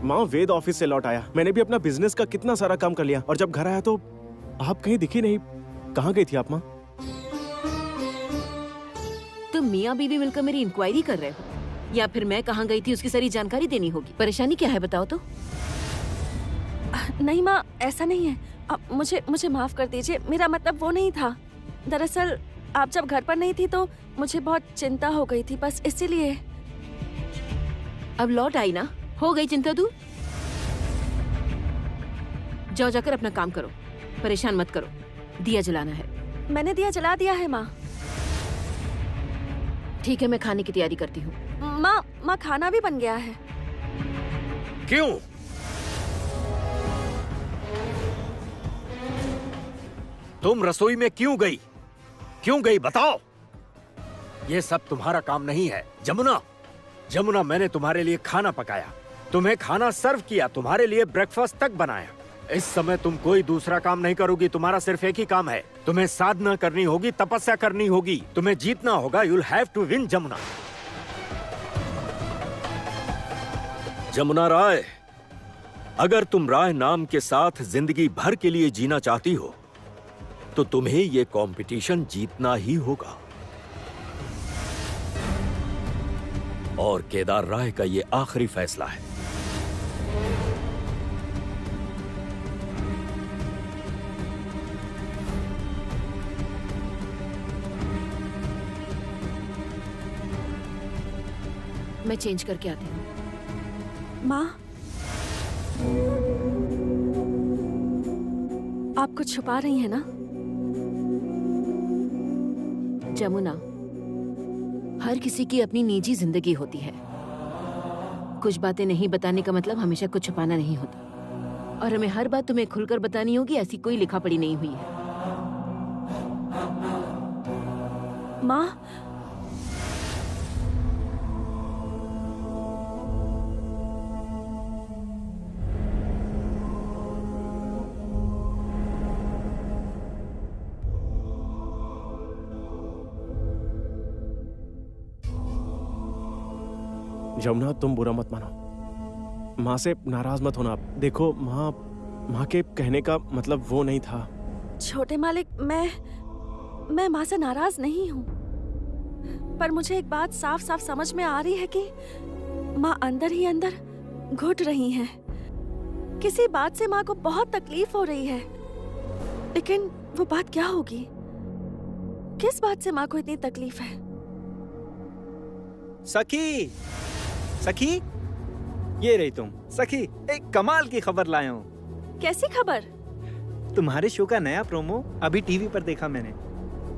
माँ, वेद ऑफिस से लौट आया। मैंने भी अपना बिजनेस का कितना सारा काम कर लिया और जब घर आया तो आप कहीं दिखी नहीं। कहाँ गई थी आप माँ? तुम मियाँ बीवी मिलकर मेरी इंक्वायरी कर रहे हो या फिर मैं कहाँ गई थी उसकी सारी जानकारी देनी होगी? परेशानी क्या है बताओ तो। नहीं माँ, ऐसा नहीं है। अब मुझे माफ कर दीजिए, मेरा मतलब वो नहीं था। दरअसल आप जब घर पर नहीं थी तो मुझे बहुत चिंता हो गई थी, बस इसीलिए। अब लौट आई ना, हो गई चिंता दूर। जाओ जाकर अपना काम करो, परेशान मत करो। दिया जलाना है। मैंने दिया जला दिया है माँ। ठीक है, मैं खाने की तैयारी करती हूँ। माँ खाना भी बन गया है। क्यों? तुम रसोई में क्यों गई? क्यों गई बताओ। ये सब तुम्हारा काम नहीं है। जमुना, मैंने तुम्हारे लिए खाना पकाया, तुम्हें खाना सर्व किया, तुम्हारे लिए ब्रेकफास्ट तक बनाया। इस समय तुम कोई दूसरा काम नहीं करोगी। तुम्हारा सिर्फ एक ही काम है, तुम्हें साधना करनी होगी, तपस्या करनी होगी, तुम्हें जीतना होगा। You'll have to win, Jamuna. Jamuna राय, अगर तुम राय नाम के साथ जिंदगी भर के लिए जीना चाहती हो तो तुम्हें ये कंपटीशन जीतना ही होगा। और केदार राय का ये आखिरी फैसला है। मैं चेंज करके आती हूँ। माँ, आप कुछ छुपा रही हैं ना? जमुना, हर किसी की अपनी निजी जिंदगी होती है। कुछ बातें नहीं बताने का मतलब हमेशा कुछ छुपाना नहीं होता। और हमें हर बात तुम्हें खुलकर बतानी होगी, ऐसी कोई लिखा पड़ी नहीं हुई है। माँ, जमुना, तुम बुरा मत मानो। माँ से नाराज मत होना। देखो माँ के कहने का मतलब वो नहीं था। छोटे मालिक, मैं माँ से नाराज नहीं हूँ, पर मुझे एक बात साफ साफ समझ में आ रही है कि माँ अंदर ही अंदर घुट रही हैं। किसी बात से माँ को बहुत तकलीफ हो रही है, लेकिन वो बात क्या होगी? किस बात से माँ को इतनी तकलीफ है? सखी, ये रही तुम। सखी, एक कमाल की खबर लाया हूँ। कैसी खबर? तुम्हारे शो का नया प्रोमो अभी टीवी पर देखा मैंने।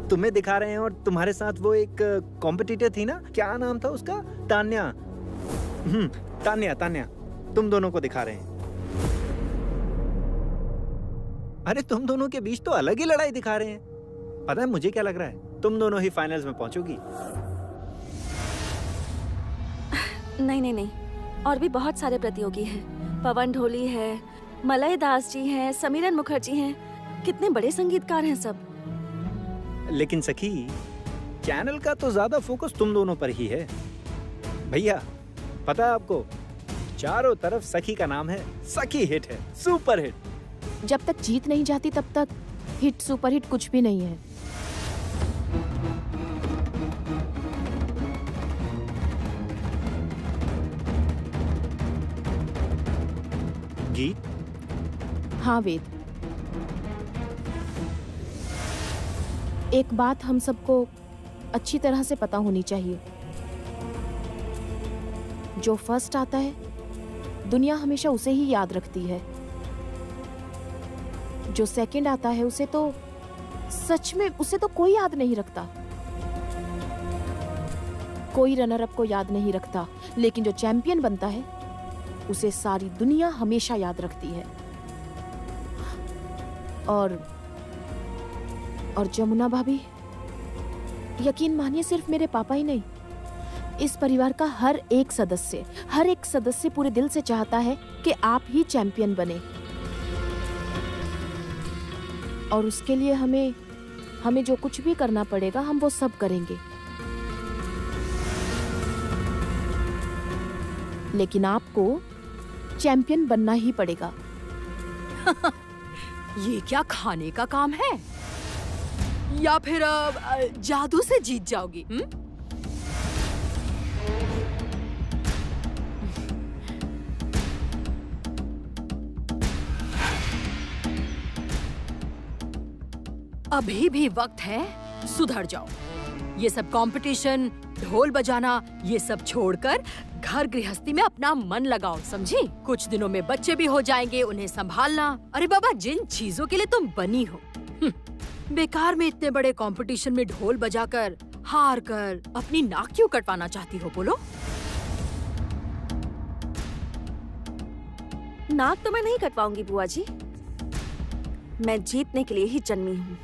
तुम्हें दिखा रहे हैं और तुम्हारे साथ वो एक कॉम्पिटिटर थी ना, क्या नाम था उसका? तान्या। तान्या, तुम दोनों को दिखा रहे हैं। अरे तुम दोनों के बीच तो अलग ही लड़ाई दिखा रहे हैं। पता है मुझे क्या लग रहा है? तुम दोनों ही फाइनल्स में पहुंचोगी। नहीं, और भी बहुत सारे प्रतियोगी हैं। पवन ढोली है, मलय दास जी हैं, समीरन मुखर्जी हैं। कितने बड़े संगीतकार हैं सब। लेकिन सखी, चैनल का तो ज्यादा फोकस तुम दोनों पर ही है। भैया, पता है आपको, चारों तरफ सखी का नाम है। सखी हिट है, सुपर हिट। जब तक जीत नहीं जाती तब तक हिट सुपर हिट कुछ भी नहीं है। गीत? हाँ वेद, एक बात हम सबको अच्छी तरह से पता होनी चाहिए। जो फर्स्ट आता है दुनिया हमेशा उसे ही याद रखती है। जो सेकंड आता है उसे तो सच में उसे तो कोई याद नहीं रखता। कोई रनर अप को याद नहीं रखता, लेकिन जो चैंपियन बनता है उसे सारी दुनिया हमेशा याद रखती है। और जमुना भाभी, यकीन मानिए सिर्फ मेरे पापा ही नहीं, इस परिवार का हर एक सदस्य पूरे दिल से चाहता है कि आप ही चैंपियन बने। और उसके लिए हमें जो कुछ भी करना पड़ेगा हम वो सब करेंगे। लेकिन चैंपियन बनना ही पड़ेगा। ये क्या खाने का काम है या फिर जादू से जीत जाओगी? अभी भी वक्त है, सुधर जाओ। ये सब कंपटीशन, ढोल बजाना, ये सब छोड़कर घर गृहस्थी में अपना मन लगाओ, समझी? कुछ दिनों में बच्चे भी हो जाएंगे, उन्हें संभालना। अरे बाबा, जिन चीजों के लिए तुम बनी हो, बेकार में इतने बड़े कंपटीशन में ढोल बजाकर हार कर अपनी नाक क्यों कटवाना चाहती हो? बोलो। नाक तो मैं नहीं कटवाऊंगी बुआ जी, मैं जीतने के लिए ही जन्मी हूँ।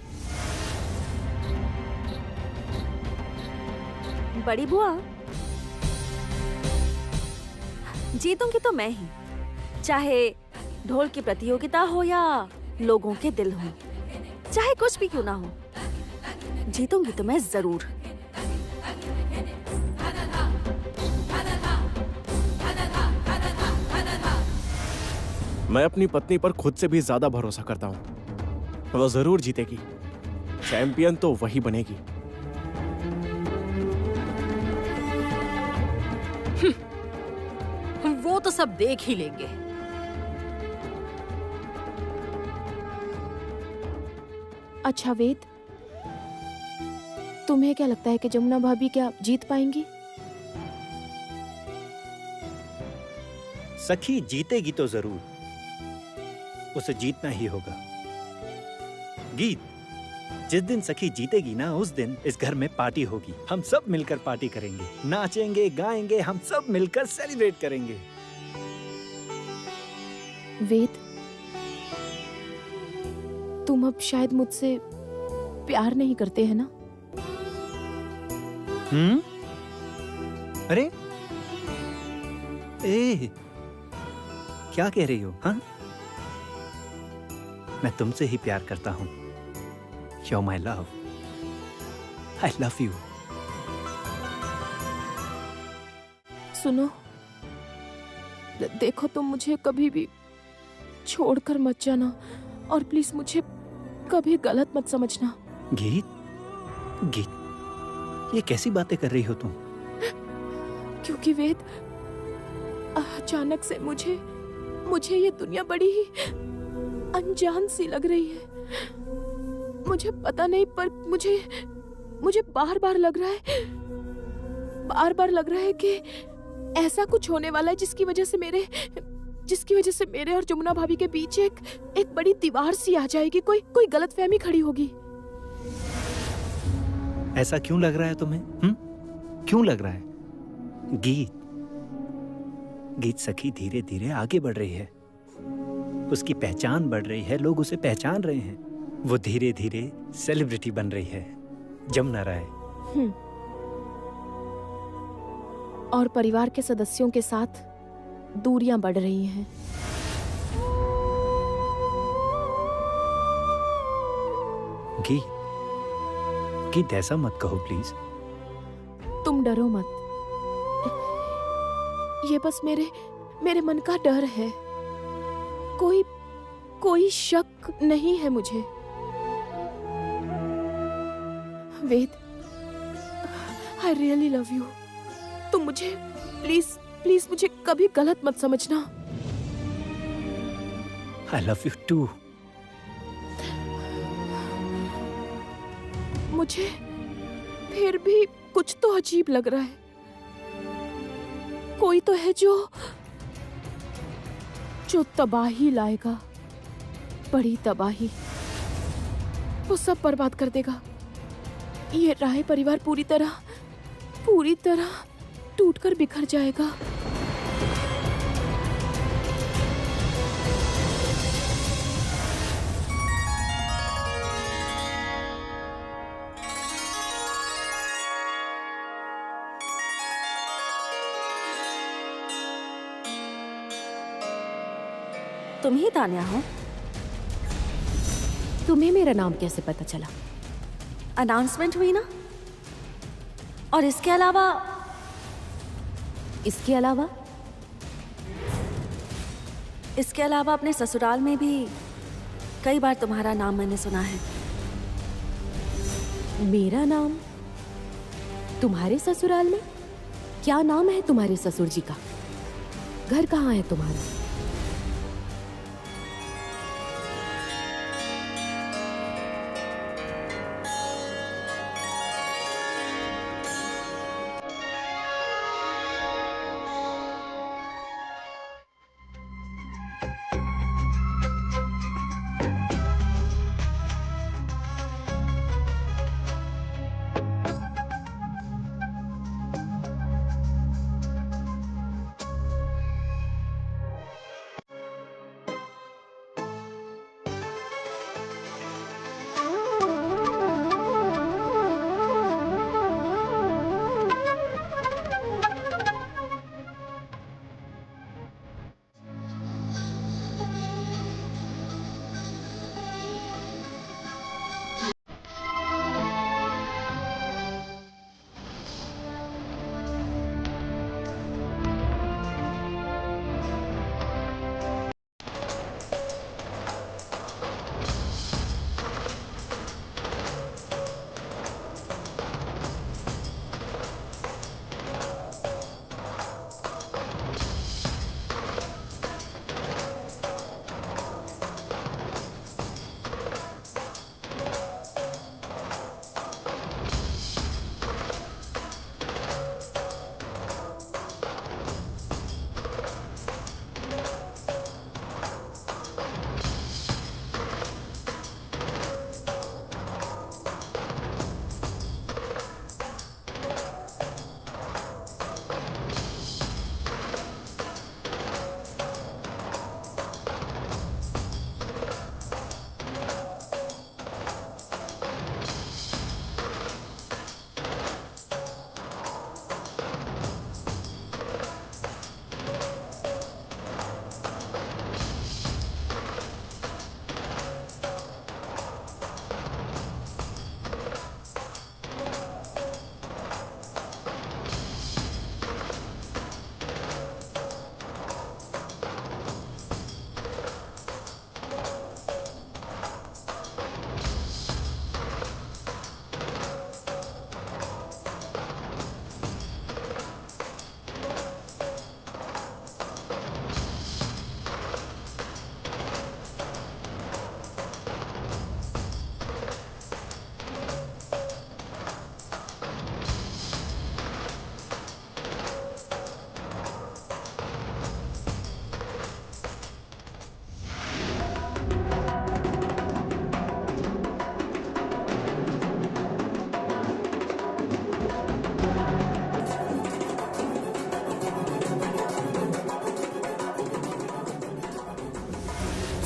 बड़ी बुआ, जीतूंगी तो मैं ही, चाहे ढोल की प्रतियोगिता हो या लोगों के दिल हो, चाहे कुछ भी क्यों ना हो, जीतूंगी तो मैं जरूर। मैं अपनी पत्नी पर खुद से भी ज्यादा भरोसा करता हूँ, वो जरूर जीतेगी। चैंपियन तो वही बनेगी। वो तो सब देख ही लेंगे। अच्छा वेद, तुम्हें क्या लगता है कि जमुना भाभी क्या जीत पाएंगी? सखी जीतेगी तो जरूर, उसे जीतना ही होगा। गीत, जिस दिन सखी जीतेगी ना, उस दिन इस घर में पार्टी होगी। हम सब मिलकर पार्टी करेंगे, नाचेंगे, गाएंगे, हम सब मिलकर सेलिब्रेट करेंगे। वेद, तुम अब शायद मुझसे प्यार नहीं करते हैं ना? अरे ए, क्या कह रही हो? हाँ, मैं तुमसे ही प्यार करता हूँ। You're my love. I love you. सुनो, देखो तुम मुझे कभी भी छोड़कर मत जाना, और प्लीज मुझे कभी गलत मत समझना। गीत, गीत, ये कैसी बातें कर रही हो तुम? क्योंकि वेद, अचानक से मुझे ये दुनिया बड़ी ही अनजान सी लग रही है। मुझे पता नहीं, पर मुझे बार बार लग रहा है कि ऐसा कुछ होने वाला है जिसकी वजह से मेरे और जमुना भाभी के बीच एक बड़ी दीवार सी आ जाएगी। कोई गलतफहमी खड़ी होगी। ऐसा क्यों लग रहा है तुम्हें? क्यों लग रहा है? गीत सखी धीरे धीरे आगे बढ़ रही है, उसकी पहचान बढ़ रही है, लोग उसे पहचान रहे हैं, वो धीरे धीरे सेलिब्रिटी बन रही है। जमुना राय। और परिवार के सदस्यों के साथ दूरियां बढ़ रही हैं। गीत, ऐसा मत कहो प्लीज। तुम डरो मत, ये बस मेरे मन का डर है। कोई शक नहीं है मुझे। वेद, I really love you. तुम मुझे प्लीज मुझे कभी गलत मत समझना। I love you too. मुझे फिर भी कुछ तो अजीब लग रहा है। कोई तो है जो तबाही लाएगा, बड़ी तबाही। वो सब बर्बाद कर देगा। ये राय परिवार पूरी तरह टूटकर बिखर जाएगा। तुम ही तान्या हो? तुम्हें मेरा नाम कैसे पता चला? अनाउंसमेंट हुई ना। और इसके अलावा इसके अलावा अपने ससुराल में भी कई बार तुम्हारा नाम मैंने सुना है। मेरा नाम तुम्हारे ससुराल में? क्या नाम है तुम्हारे ससुर जी का? घर कहाँ है तुम्हारा?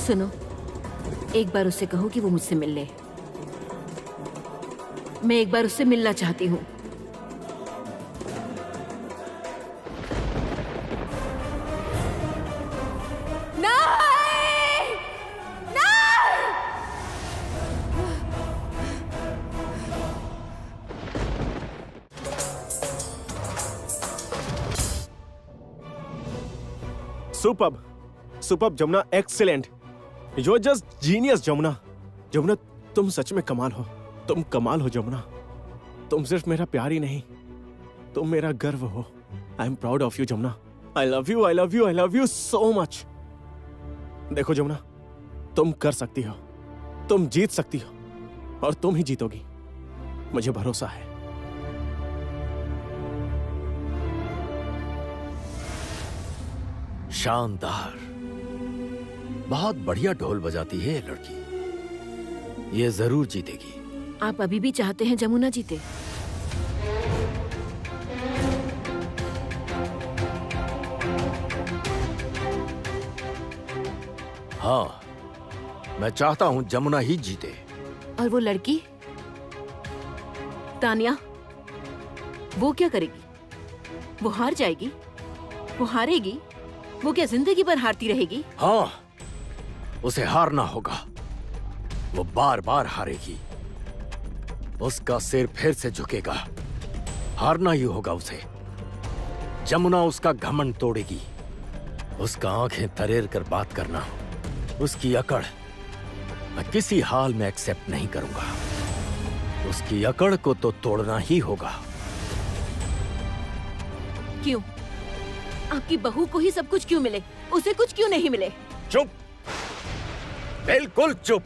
सुनो, एक बार उससे कहो कि वो मुझसे मिल ले। मैं एक बार उससे मिलना चाहती हूँ। Superb, superb Jamuna, excellent. You are just genius Jamuna. Jamuna तुम सच में कमाल हो। तुम कमाल हो जमुना। तुम सिर्फ मेरा प्यार ही नहीं, तुम मेरा गर्व हो। I am proud of you Jamuna. I love you, I love you, I love you so much. देखो जमुना, तुम कर सकती हो, तुम जीत सकती हो और तुम ही जीतोगी, मुझे भरोसा है। शानदार, बहुत बढ़िया ढोल बजाती है ये लड़की। ये जरूर जीतेगी। आप अभी भी चाहते हैं जमुना जीते? हाँ, मैं चाहता हूं जमुना ही जीते। और वो लड़की तानिया, वो क्या करेगी? वो हार जाएगी? वो हारेगी? वो क्या जिंदगी भर हारती रहेगी? हाँ, उसे हारना होगा। वो बार बार हारेगी। उसका सिर फिर से झुकेगा। हारना ही होगा उसे। जमुना उसका घमंड तोड़ेगी। उसका आंखें तरेर कर बात करना, उसकी अकड़ मैं किसी हाल में एक्सेप्ट नहीं करूंगा। उसकी अकड़ को तो तोड़ना ही होगा। क्यों? आपकी बहू को ही सब कुछ क्यों मिले, उसे कुछ क्यों नहीं मिले? चुप, बिल्कुल चुप,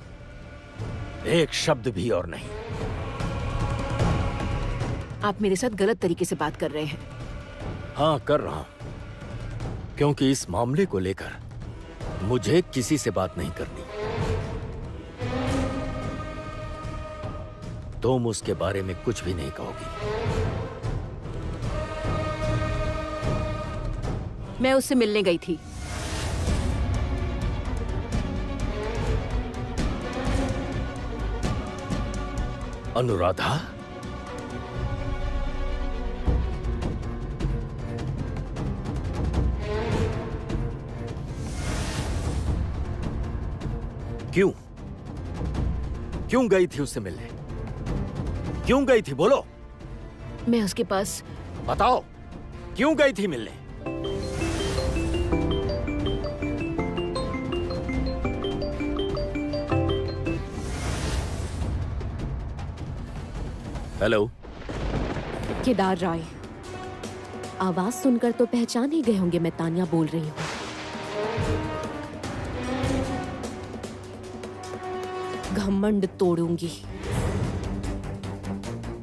एक शब्द भी और नहीं। आप मेरे साथ गलत तरीके से बात कर रहे हैं। हाँ, कर रहा हूं, क्योंकि इस मामले को लेकर मुझे किसी से बात नहीं करनी। तुम उसके बारे में कुछ भी नहीं कहोगी। मैं उससे मिलने गई थी। अनुराधा, क्यों क्यों गई थी उससे मिलने? क्यों गई थी, बोलो। मैं उसके पास बताओ, क्यों गई थी मिलने? हेलो। केदार राय, आवाज सुनकर तो पहचान ही गए होंगे मैं तानिया बोल रही हूँ। घमंड तोड़ूंगी।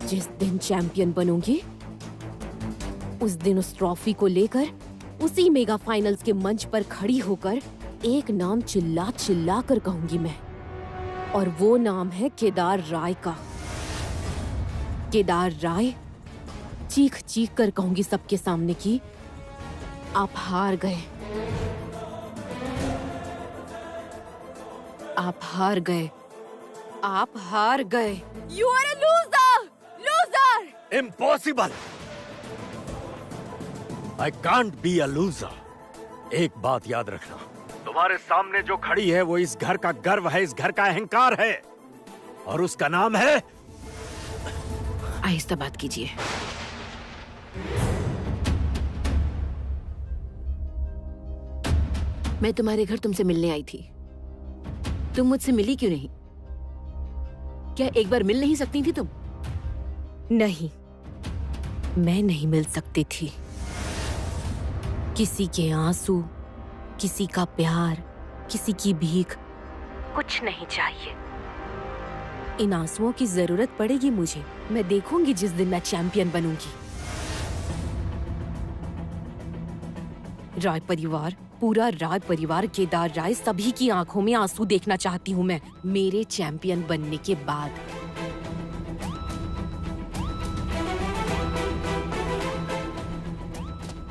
जिस दिन चैंपियन बनूंगी उस दिन उस ट्रॉफी को लेकर उसी मेगा फाइनल्स के मंच पर खड़ी होकर एक नाम चिल्ला चिल्ला कर कहूंगी मैं, और वो नाम है केदार राय का। केदार राय, चीख चीख कर कहूंगी सबके सामने कि आप हार गए, आप हार गए, आप हार गए। You are a loser! Loser! Impossible! I can't be a loser. एक बात याद रखना, तुम्हारे सामने जो खड़ी है वो इस घर का गर्व है, इस घर का अहंकार है, और उसका नाम है। आहिस्ता बात कीजिए। मैं तुम्हारे घर तुमसे मिलने आई थी, तुम मुझसे मिली क्यों नहीं? क्या एक बार मिल नहीं सकती थी तुम? नहीं, मैं नहीं मिल सकती थी। किसी के आंसू, किसी का प्यार, किसी की भीख कुछ नहीं चाहिए। इन आंसुओं की जरूरत पड़ेगी मुझे, मैं देखूंगी जिस दिन मैं चैंपियन बनूंगी। राय परिवार, पूरा राय परिवार, केदार राय, सभी की आंखों में आंसू देखना चाहती हूँ मैं मेरे चैंपियन बनने के बाद।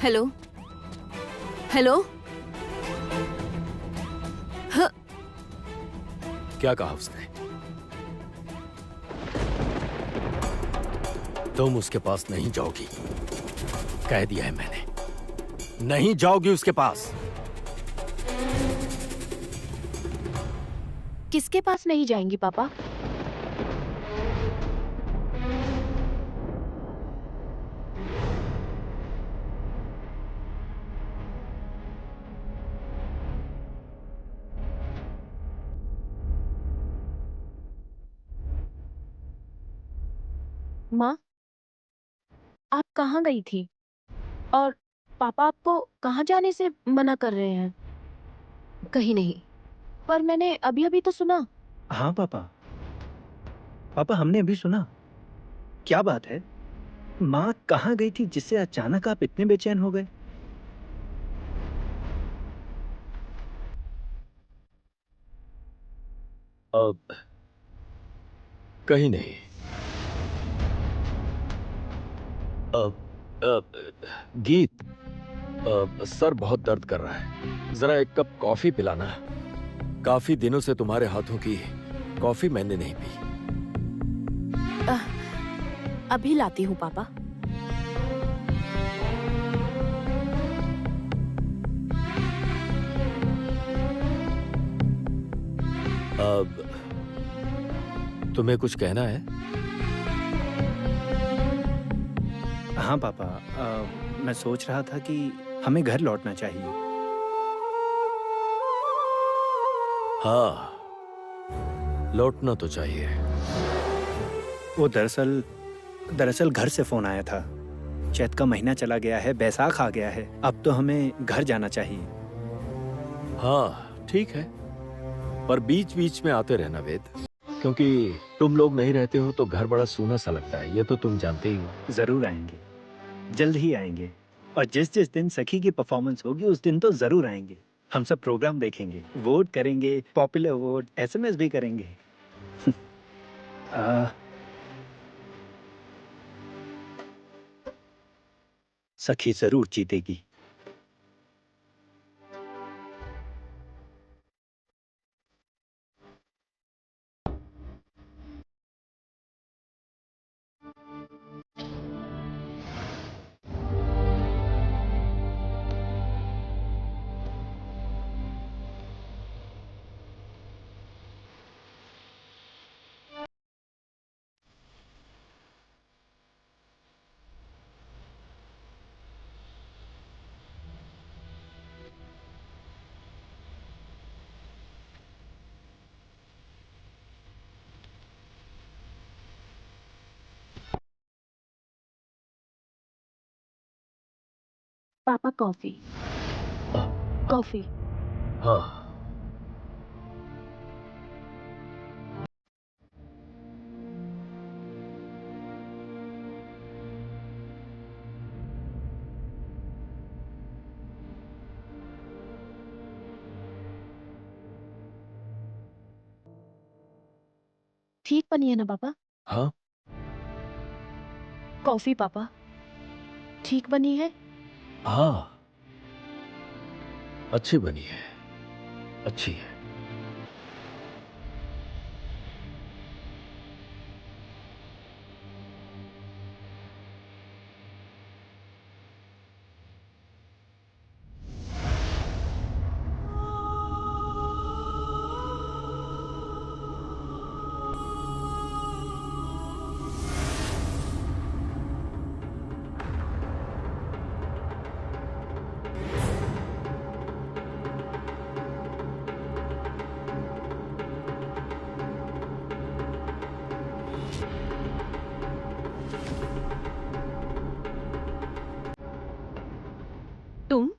Hello hello. हाँ। क्या कहा उसने? तुम उसके पास नहीं जाओगी, कह दिया है मैंने, नहीं जाओगी उसके पास। किसके पास नहीं जाएंगी पापा? माँ, आप कहाँ गई थी? और पापा आपको कहाँ जाने से मना कर रहे हैं? कहीं नहीं। पर मैंने अभी अभी तो सुना। हाँ पापा, पापा हमने अभी सुना। क्या बात है? माँ कहाँ गई थी जिससे अचानक आप इतने बेचैन हो गए? अब कहीं नहीं। गीत, सर बहुत दर्द कर रहा है, जरा एक कप कॉफी पिलाना। काफी दिनों से तुम्हारे हाथों की कॉफी मैंने नहीं पी। अभी लाती हूँ पापा। अब तुम्हें कुछ कहना है? हाँ पापा, मैं सोच रहा था कि हमें घर लौटना चाहिए। हाँ, लौटना तो चाहिए। वो दरअसल घर से फोन आया था। चैत का महीना चला गया है, बैसाख आ गया है, अब तो हमें घर जाना चाहिए। हाँ ठीक है, पर बीच बीच में आते रहना वेद, क्योंकि तुम लोग नहीं रहते हो तो घर बड़ा सूना सा लगता है, ये तो तुम जानते ही हो। जरूर आएंगे, जल्द ही आएंगे। और जिस जिस दिन सखी की परफॉर्मेंस होगी उस दिन तो जरूर आएंगे। हम सब प्रोग्राम देखेंगे, वोट करेंगे, पॉपुलर वोट, SMS भी करेंगे। सखी जरूर जीतेगी। पापा कॉफी। कॉफी। हाँ ठीक बनी है ना पापा? हाँ कॉफी पापा ठीक बनी है? हाँ, अच्छी बनी है, अच्छी है। तुम?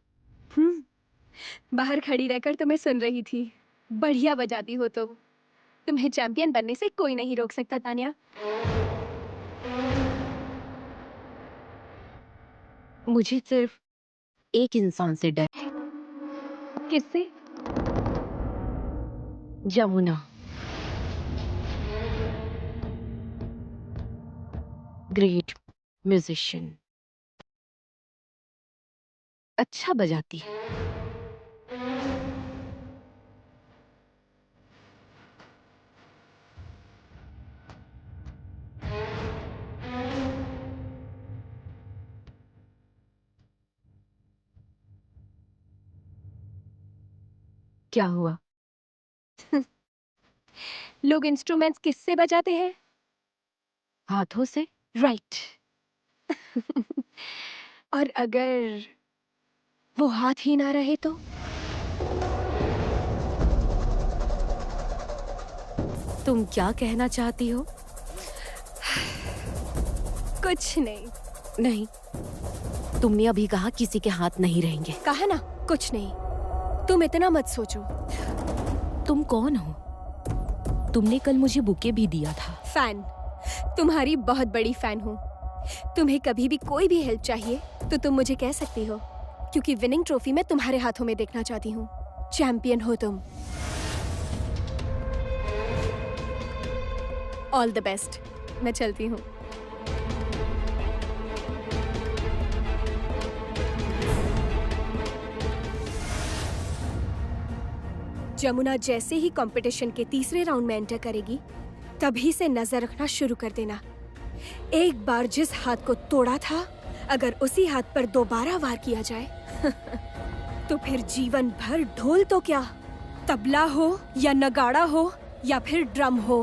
बाहर खड़ी रहकर तुम्हें सुन रही थी। बढ़िया बजाती हो तुम। तुम्हें चैंपियन बनने से कोई नहीं रोक सकता तान्या। मुझे सिर्फ एक इंसान से डर है। किससे? जमुना। ग्रेट म्यूजिशियन, अच्छा बजाती है। क्या हुआ? लोग इंस्ट्रूमेंट्स किससे बजाते हैं? हाथों से। राइट। और अगर वो हाथ ही ना रहे तो? तुम क्या कहना चाहती हो? कुछ नहीं। नहीं, तुमने अभी कहा किसी के हाथ नहीं रहेंगे। कहा ना कुछ नहीं। तुम इतना मत सोचो। तुम कौन हो? तुमने कल मुझे बुके भी दिया था। फैन, तुम्हारी बहुत बड़ी फैन हूँ। तुम्हें कभी भी कोई भी हेल्प चाहिए तो तुम मुझे कह सकती हो, क्योंकि विनिंग ट्रॉफी मैं तुम्हारे हाथों में देखना चाहती हूँ। चैंपियन हो तुम। All the best. मैं चलती हूँ। जमुना जैसे ही कंपटीशन के तीसरे राउंड में एंटर करेगी, तभी से नजर रखना शुरू कर देना। एक बार जिस हाथ को तोड़ा था, अगर उसी हाथ पर दोबारा वार किया जाए तो फिर जीवन भर ढोल तो क्या, तबला हो या नगाड़ा हो या फिर ड्रम हो,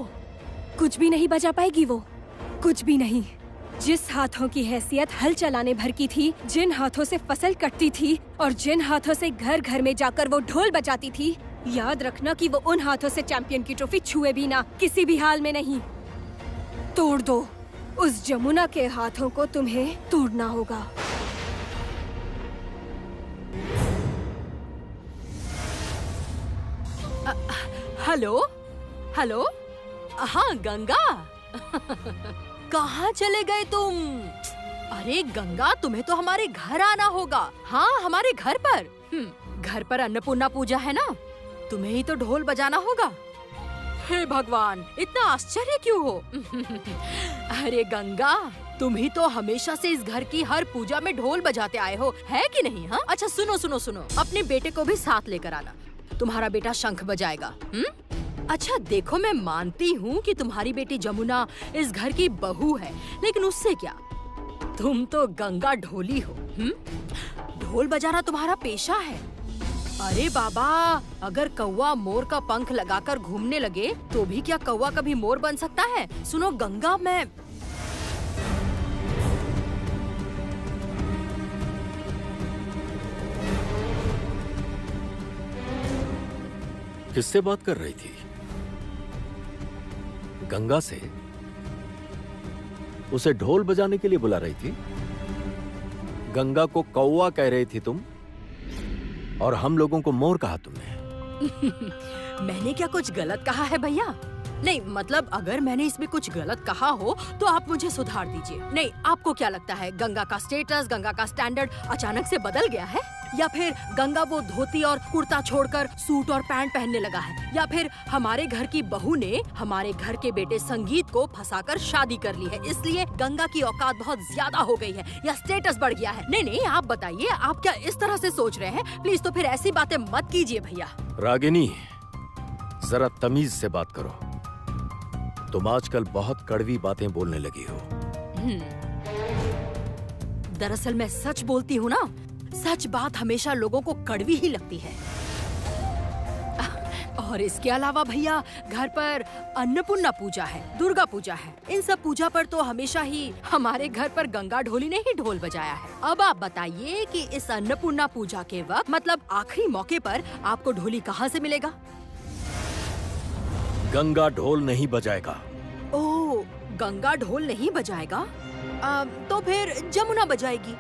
कुछ भी नहीं बजा पाएगी वो। कुछ भी नहीं। जिस हाथों की हैसियत हल चलाने भर की थी, जिन हाथों से फसल कटती थी और जिन हाथों से घर घर में जाकर वो ढोल बजाती थी, याद रखना कि वो उन हाथों से चैंपियन की ट्रॉफी छुए भी ना, किसी भी हाल में नहीं। तोड़ दो, उस जमुना के हाथों को तुम्हें तोड़ना होगा। हेलो हेलो, हाँ गंगा। कहाँ चले गए तुम? अरे गंगा, तुम्हें तो हमारे घर आना होगा। हाँ, हमारे घर पर। घर पर अन्नपूर्णा पूजा है ना, तुम्हें ही तो ढोल बजाना होगा। हे भगवान, इतना आश्चर्य क्यों हो? अरे गंगा, तुम ही तो हमेशा से इस घर की हर पूजा में ढोल बजाते आए हो, है कि नहीं? हाँ, अच्छा सुनो सुनो सुनो, अपने बेटे को भी साथ लेकर आना, तुम्हारा बेटा शंख बजाएगा। अच्छा देखो, मैं मानती हूँ कि तुम्हारी बेटी जमुना इस घर की बहू है, लेकिन उससे क्या, तुम तो गंगा ढोली हो। ढोल बजाना तुम्हारा पेशा है। अरे बाबा, अगर कौवा मोर का पंख लगाकर घूमने लगे तो भी क्या कौवा कभी मोर बन सकता है? सुनो गंगा, मैं किससे बात कर रही थी? गंगा से? उसे ढोल बजाने के लिए बुला रही थी? गंगा को कौवा कह रही थी तुम, और हम लोगों को मोर कहा तुमने। मैंने क्या कुछ गलत कहा है भैया? नहीं, मतलब अगर मैंने इसमें कुछ गलत कहा हो तो आप मुझे सुधार दीजिए। नहीं, आपको क्या लगता है गंगा का स्टेटस, गंगा का स्टैंडर्ड अचानक से बदल गया है? या फिर गंगा वो धोती और कुर्ता छोड़कर सूट और पैंट पहनने लगा है? या फिर हमारे घर की बहू ने हमारे घर के बेटे संगीत को फंसाकर शादी कर ली है, इसलिए गंगा की औकात बहुत ज्यादा हो गई है, या स्टेटस बढ़ गया है? नहीं नहीं, आप बताइए, आप क्या इस तरह से सोच रहे हैं? प्लीज तो फिर ऐसी बातें मत कीजिए भैया। रागिनी, जरा तमीज से बात करो। तुम आजकल बहुत कड़वी बातें बोलने लगी हो। दरअसल मैं सच बोलती हूँ ना, सच बात हमेशा लोगों को कड़वी ही लगती है। और इसके अलावा भैया, घर पर अन्नपूर्णा पूजा है, दुर्गा पूजा है, इन सब पूजा पर तो हमेशा ही हमारे घर पर गंगा ढोली ने ही ढोल बजाया है। अब आप बताइए कि इस अन्नपूर्णा पूजा के वक्त, मतलब आखिरी मौके पर, आपको ढोली कहाँ से मिलेगा? गंगा ढोल नहीं बजाएगा। ओह, गंगा ढोल नहीं बजाएगा? तो फिर जमुना बजाएगी।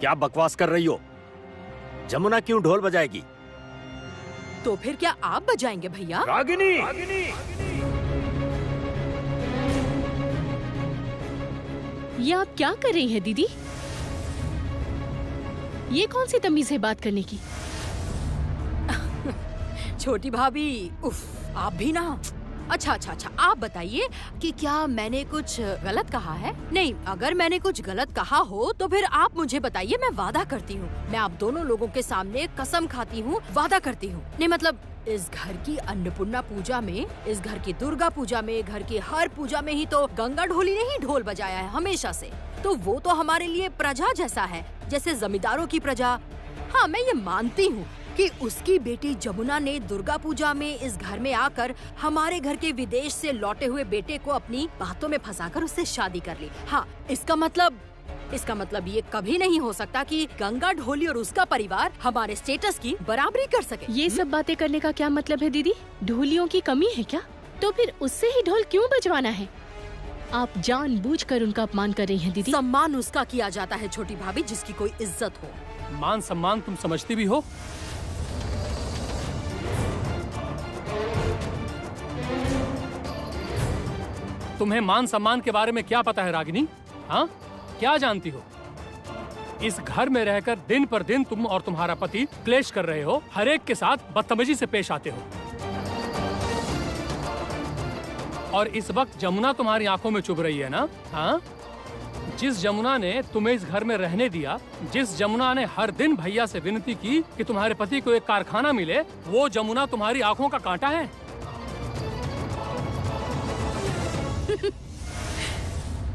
क्या बकवास कर रही हो? जमुना क्यों ढोल बजाएगी? तो फिर क्या आप बजाएंगे भैया? रागिनी, ये आप क्या कर रही हैं दीदी? ये कौन सी तमीज है बात करने की? छोटी भाभी, उफ, आप भी ना। अच्छा, आप बताइए कि क्या मैंने कुछ गलत कहा है? नहीं, अगर मैंने कुछ गलत कहा हो तो फिर आप मुझे बताइए, मैं वादा करती हूँ, मैं आप दोनों लोगों के सामने कसम खाती हूँ, वादा करती हूँ। नहीं मतलब इस घर की अन्नपूर्णा पूजा में, इस घर की दुर्गा पूजा में, घर की हर पूजा में ही तो गंगा ढोली ने ही ढोल बजाया है हमेशा से। तो वो तो हमारे लिए प्रजा जैसा है, जैसे जमींदारों की प्रजा। हाँ, मैं ये मानती हूँ कि उसकी बेटी जमुना ने दुर्गा पूजा में इस घर में आकर हमारे घर के विदेश से लौटे हुए बेटे को अपनी बातों में फंसाकर उससे शादी कर ली। हाँ, इसका मतलब ये कभी नहीं हो सकता कि गंगा ढोली और उसका परिवार हमारे स्टेटस की बराबरी कर सके। ये सब बातें करने का क्या मतलब है दीदी? ढोलियों की कमी है क्या? तो फिर उससे ही ढोल क्यों बजवाना है? आप जानबूझकर उनका अपमान कर रही हैं दीदी। सम्मान उसका किया जाता है छोटी भाभी जिसकी कोई इज्जत हो। मान सम्मान तुम समझती भी हो? तुम्हें मान सम्मान के बारे में क्या पता है रागिनी? हाँ, क्या जानती हो? इस घर में रहकर दिन पर दिन तुम और तुम्हारा पति क्लेश कर रहे हो, हर एक के साथ बदतमीजी से पेश आते हो। और इस वक्त जमुना तुम्हारी आंखों में चुभ रही है ना? हाँ, जिस जमुना ने तुम्हें इस घर में रहने दिया, जिस जमुना ने हर दिन भैया से विनती की कि तुम्हारे पति को एक कारखाना मिले, वो जमुना तुम्हारी आंखों का कांटा है।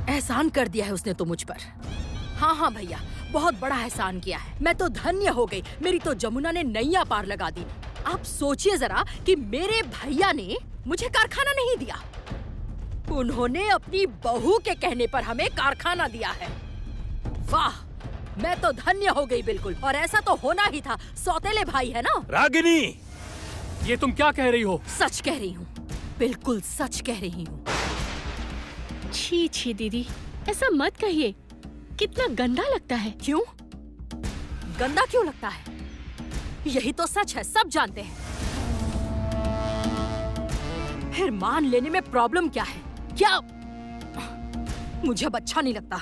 एहसान कर दिया है उसने तो मुझ पर। हाँ भैया, बहुत बड़ा एहसान किया है। मैं तो धन्य हो गई, मेरी तो जमुना ने नैया पार लगा दी। आप सोचिए जरा कि मेरे भैया ने मुझे कारखाना नहीं दिया, उन्होंने अपनी बहू के कहने पर हमें कारखाना दिया है। वाह, मैं तो धन्य हो गई बिल्कुल। और ऐसा तो होना ही था, सौतेले भाई है ना। रागिनी, ये तुम क्या कह रही हो? सच कह रही हूँ, बिल्कुल सच कह रही हूँ। छी छी दीदी, ऐसा मत कहिए, कितना गंदा लगता है। क्यों? गंदा क्यों लगता है? यही तो सच है, सब जानते हैं। फिर मान लेने में प्रॉब्लम क्या है? क्या मुझे अब अच्छा नहीं लगता,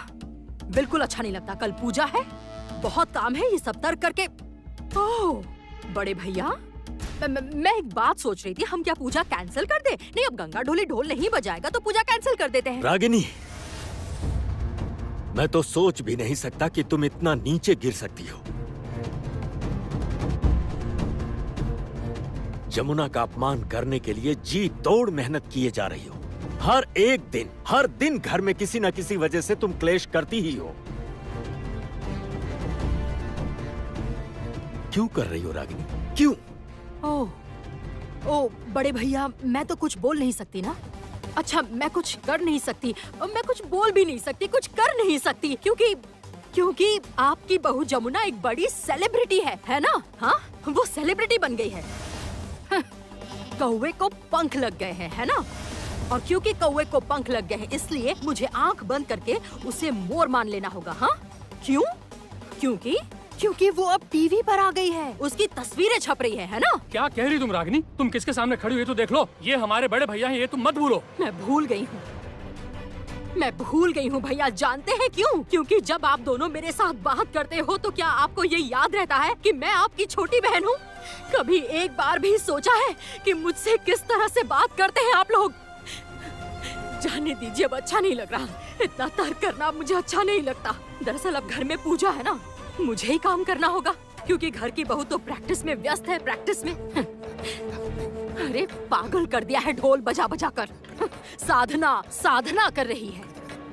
बिल्कुल अच्छा नहीं लगता। कल पूजा है, बहुत काम है, ये सब तर्क करके। ओह बड़े भैया, मैं एक बात सोच रही थी, हम क्या पूजा कैंसिल कर दे? नहीं, अब गंगा डोली ढोल नहीं बजाएगा तो पूजा कैंसिल कर देते हैं। रागिनी, मैं तो सोच भी नहीं सकता कि तुम इतना नीचे गिर सकती हो। जमुना का अपमान करने के लिए जी तोड़ मेहनत किए जा रही हो। हर दिन घर में किसी न किसी वजह से तुम क्लेश करती ही हो। क्यों कर रही हो रागिनी, क्यों? ओह बड़े भैया, मैं तो कुछ बोल नहीं सकती ना। अच्छा, मैं कुछ कर नहीं सकती, मैं कुछ बोल भी नहीं सकती, कुछ कर नहीं सकती, क्योंकि आपकी बहू जमुना एक बड़ी सेलिब्रिटी है ना? हाँ, वो सेलिब्रिटी बन गई है। कौवे को पंख लग गए हैं, है ना? और क्योंकि कौवे को पंख लग गए हैं, इसलिए मुझे आंख बंद करके उसे मोर मान लेना होगा। हाँ, क्यों? क्योंकि वो अब टीवी पर आ गई है, उसकी तस्वीरें छप रही है ना? क्या कह रही तुम रागिनी? तुम किसके सामने खड़ी हुई तो देख लो, ये हमारे बड़े भैया हैं, ये तुम मत भूलो। मैं भूल गई हूँ भैया। जानते हैं क्यों? क्योंकि जब आप दोनों मेरे साथ बात करते हो तो क्या आपको ये याद रहता है कि मैं आपकी छोटी बहन हूँ? कभी एक बार भी सोचा है कि मुझसे किस तरह से बात करते हैं आप लोग? जाने दीजिए, अब अच्छा नहीं लग रहा, इतना तर्क करना मुझे अच्छा नहीं लगता। दरअसल अब घर में पूजा है ना, मुझे ही काम करना होगा, क्योंकि घर की बहू तो प्रैक्टिस में व्यस्त है, प्रैक्टिस में। अरे पागल कर दिया है ढोल बजा बजा कर। साधना कर रही है।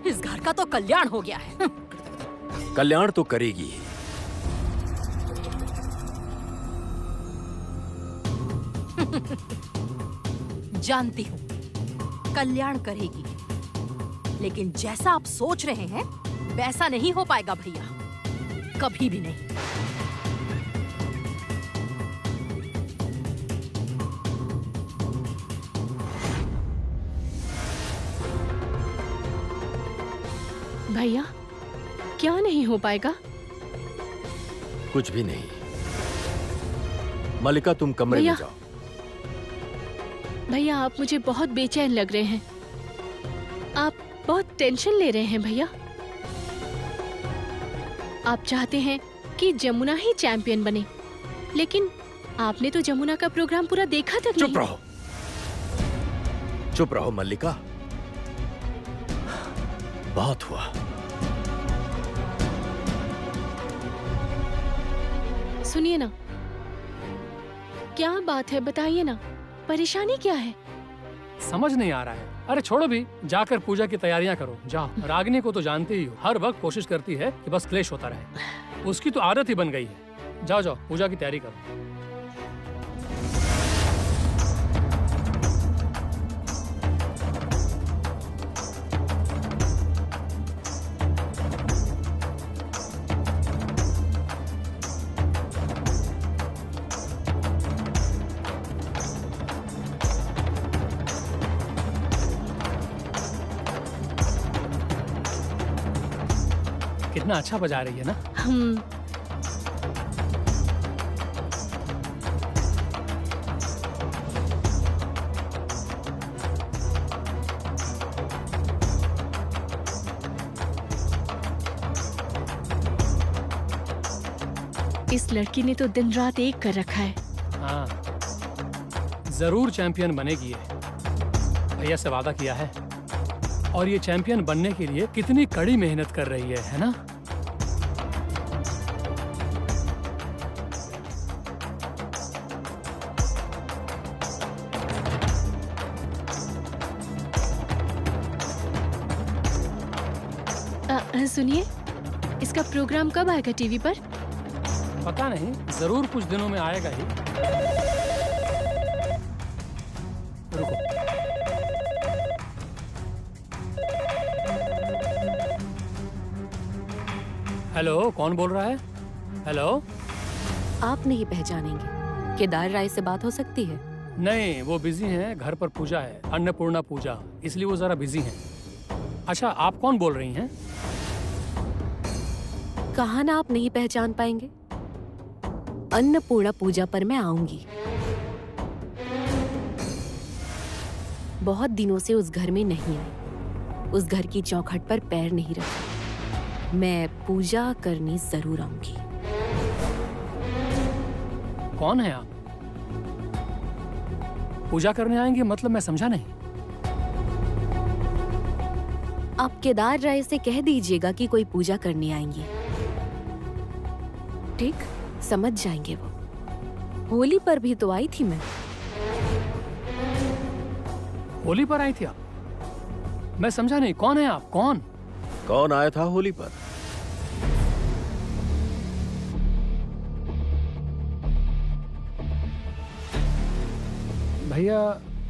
इस घर का तो कल्याण हो गया है। कल्याण तो करेगी। जानती हूँ कल्याण करेगी, लेकिन जैसा आप सोच रहे हैं वैसा नहीं हो पाएगा भैया, कभी भी नहीं। भैया, क्या नहीं हो पाएगा? कुछ भी नहीं। मल्लिका, तुम कमरे में जाओ। भैया, आप मुझे बहुत बेचैन लग रहे हैं, आप बहुत टेंशन ले रहे हैं भैया। आप चाहते हैं कि जमुना ही चैंपियन बने, लेकिन आपने तो जमुना का प्रोग्राम पूरा देखा तक नहीं। चुप रहो मल्लिका, बहुत हुआ। सुनिए ना, क्या बात है, बताइए ना, परेशानी क्या है? समझ नहीं आ रहा है। अरे छोड़ो भी, जाकर पूजा की तैयारियां करो, जाओ। रागिनी को तो जानते ही हो, हर वक्त कोशिश करती है कि बस क्लेश होता रहे, उसकी तो आदत ही बन गई है। जाओ जाओ, पूजा की तैयारी करो। कितना अच्छा बजा रही है ना। इस लड़की ने तो दिन रात एक कर रखा है। हाँ, जरूर चैंपियन बनेगी ये, भैया से वादा किया है। और ये चैंपियन बनने के लिए कितनी कड़ी मेहनत कर रही है ना? सुनिए, इसका प्रोग्राम कब आएगा टीवी पर? पता नहीं, जरूर कुछ दिनों में आएगा ही। रुको, हेलो, कौन बोल रहा है? हेलो? आप नहीं पहचानेंगे। केदार राय से बात हो सकती है? नहीं, वो बिजी हैं, घर पर पूजा है, अन्नपूर्णा पूजा, इसलिए वो जरा बिजी हैं। अच्छा, आप कौन बोल रही हैं? कहा ना आप नहीं पहचान पाएंगे। अन्नपूर्णा पूजा पर मैं आऊंगी। बहुत दिनों से उस घर में नहीं आई, उस घर की चौखट पर पैर नहीं रखा। मैं पूजा करने जरूर आऊंगी। कौन है आप? पूजा करने आएंगे मतलब मैं समझा नहीं। आप केदार राय से कह दीजिएगा कि कोई पूजा करने आएंगे, ठीक? समझ जाएंगे वो। होली पर भी तो आई थी मैं। होली पर आई थी आप? मैं समझा नहीं, कौन है आप? कौन आया था होली पर? भैया,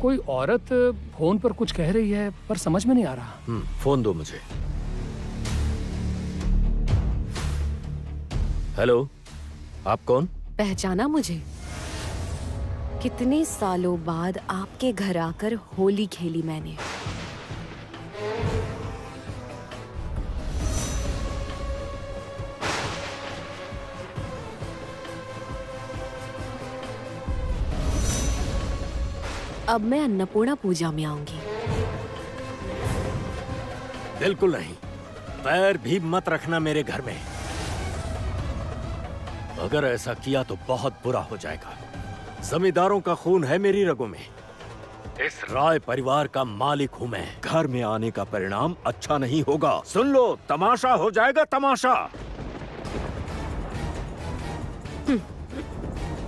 कोई औरत फोन पर कुछ कह रही है पर समझ में नहीं आ रहा। फोन दो मुझे। हेलो, आप कौन? पहचाना मुझे? कितने सालों बाद आपके घर आकर होली खेली मैंने। अब मैं अन्नपूर्णा पूजा में आऊंगी। बिल्कुल नहीं, पैर भी मत रखना मेरे घर में। अगर ऐसा किया तो बहुत बुरा हो जाएगा। जमींदारों का खून है मेरी रगों में। इस राय परिवार का मालिक हूं मैं। घर में आने का परिणाम अच्छा नहीं होगा। सुन लो, तमाशा हो जाएगा, तमाशा।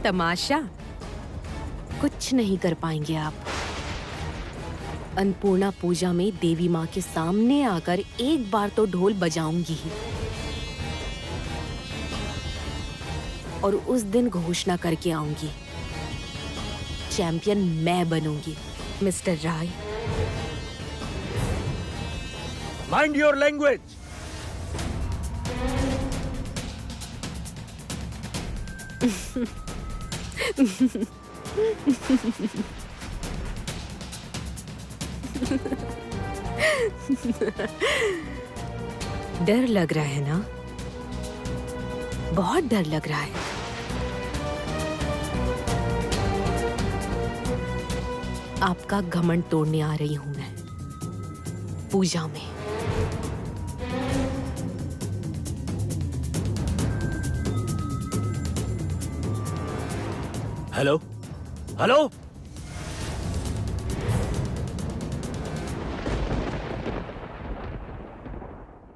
तमाशा? कुछ नहीं कर पाएंगे आप। अन्नपूर्णा पूजा में देवी माँ के सामने आकर एक बार तो ढोल बजाऊंगी ही, और उस दिन घोषणा करके आऊंगी, चैंपियन मैं बनूंगी, mister Rai. Mind your language. डर लग रहा है ना? बहुत डर लग रहा है। आपका घमंड तोड़ने आ रही हूं मैं पूजा में। Hello, hello.